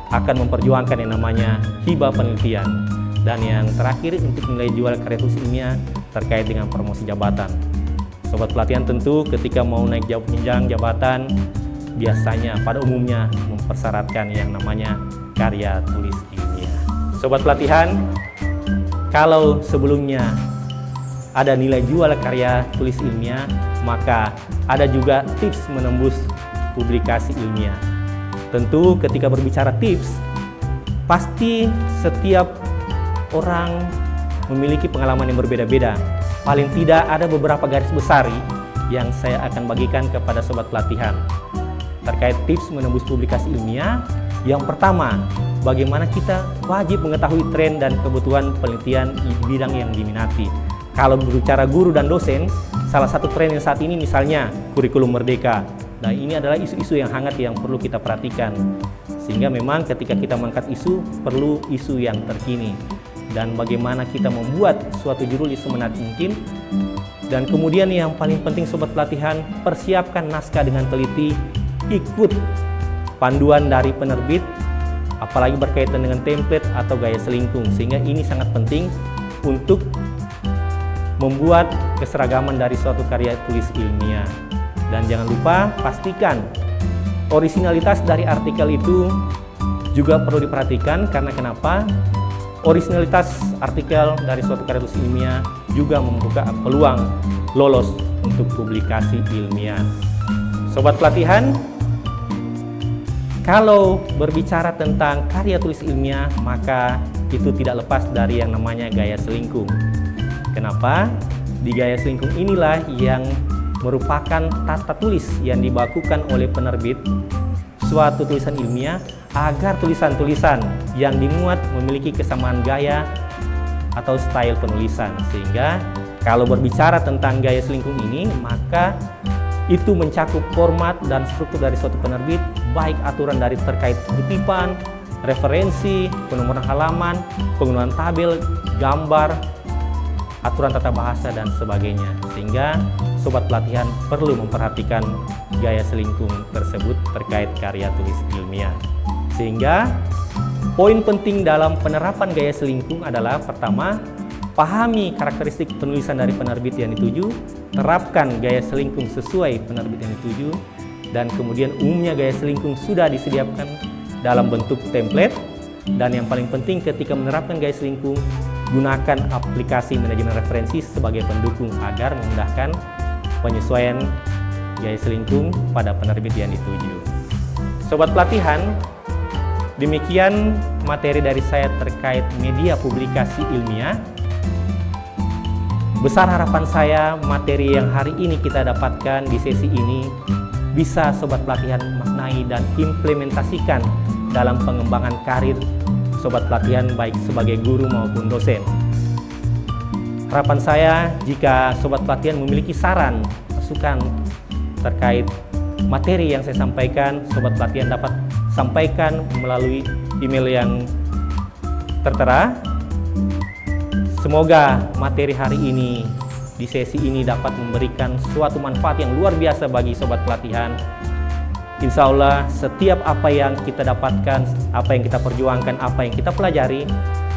akan memperjuangkan yang namanya hibah penelitian. Dan yang terakhir, untuk nilai jual karya tulis ilmiah terkait dengan promosi jabatan. Sobat pelatihan tentu ketika mau naik jenjang jabatan, biasanya pada umumnya mempersyaratkan yang namanya karya tulis ilmiah. Sobat pelatihan, kalau sebelumnya ada nilai jual karya tulis ilmiah, maka ada juga tips menembus publikasi ilmiah. Tentu ketika berbicara tips, pasti setiap orang memiliki pengalaman yang berbeda-beda. Paling tidak ada beberapa garis besar yang saya akan bagikan kepada sobat pelatihan terkait tips menembus publikasi ilmiah. Yang pertama, bagaimana kita wajib mengetahui tren dan kebutuhan penelitian di bidang yang diminati. Kalau berbicara guru dan dosen, salah satu tren yang saat ini misalnya kurikulum merdeka. Nah, ini adalah isu-isu yang hangat yang perlu kita perhatikan. Sehingga memang ketika kita mengangkat isu, perlu isu yang terkini. Dan bagaimana kita membuat suatu judul semenarik mungkin. Dan kemudian yang paling penting sobat pelatihan, persiapkan naskah dengan teliti, ikut panduan dari penerbit, apalagi berkaitan dengan template atau gaya selingkung. Sehingga ini sangat penting untuk membuat keseragaman dari suatu karya tulis ilmiah. Dan jangan lupa pastikan orisinalitas dari artikel itu juga perlu diperhatikan. Karena kenapa? Orisinalitas artikel dari suatu karya tulis ilmiah juga membuka peluang lolos untuk publikasi ilmiah. Sobat pelatihan, kalau berbicara tentang karya tulis ilmiah, maka itu tidak lepas dari yang namanya gaya selingkung. Kenapa? Di gaya selingkung inilah yang merupakan tata tulis yang dibakukan oleh penerbit suatu tulisan ilmiah agar tulisan-tulisan yang dimuat memiliki kesamaan gaya atau style penulisan. Sehingga kalau berbicara tentang gaya selingkung ini, maka itu mencakup format dan struktur dari suatu penerbit, baik aturan dari terkait kutipan, referensi, penomoran halaman, penggunaan tabel, gambar, aturan tata bahasa dan sebagainya. Sehingga sobat pelatihan perlu memperhatikan gaya selingkung tersebut terkait karya tulis ilmiah. Sehingga poin penting dalam penerapan gaya selingkung adalah pertama, pahami karakteristik penulisan dari penerbit yang dituju, terapkan gaya selingkung sesuai penerbit yang dituju, dan kemudian umumnya gaya selingkung sudah disediakan dalam bentuk template. Dan yang paling penting ketika menerapkan gaya selingkung, gunakan aplikasi manajemen referensi sebagai pendukung agar memudahkan penyesuaian gaya selingkung pada penerbit yang dituju. Sobat pelatihan, demikian materi dari saya terkait media publikasi ilmiah. Besar harapan saya materi yang hari ini kita dapatkan di sesi ini bisa sobat pelatihan maknai dan implementasikan dalam pengembangan karir sobat pelatihan baik sebagai guru maupun dosen. Harapan saya jika sobat pelatihan memiliki saran, masukan terkait materi yang saya sampaikan, sobat pelatihan dapat sampaikan melalui email yang tertera. Semoga materi hari ini di sesi ini dapat memberikan suatu manfaat yang luar biasa bagi sobat pelatihan. Insya Allah setiap apa yang kita dapatkan, apa yang kita perjuangkan, apa yang kita pelajari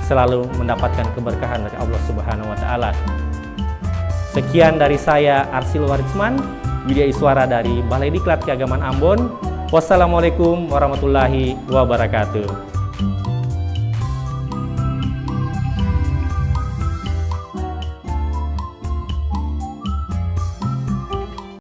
selalu mendapatkan keberkahan dari Allah Subhanahu wa Ta'ala. Sekian dari saya, Arsil Warisman, Widya Iswara dari Balai Diklat Keagamaan Ambon. Wassalamualaikum warahmatullahi wabarakatuh.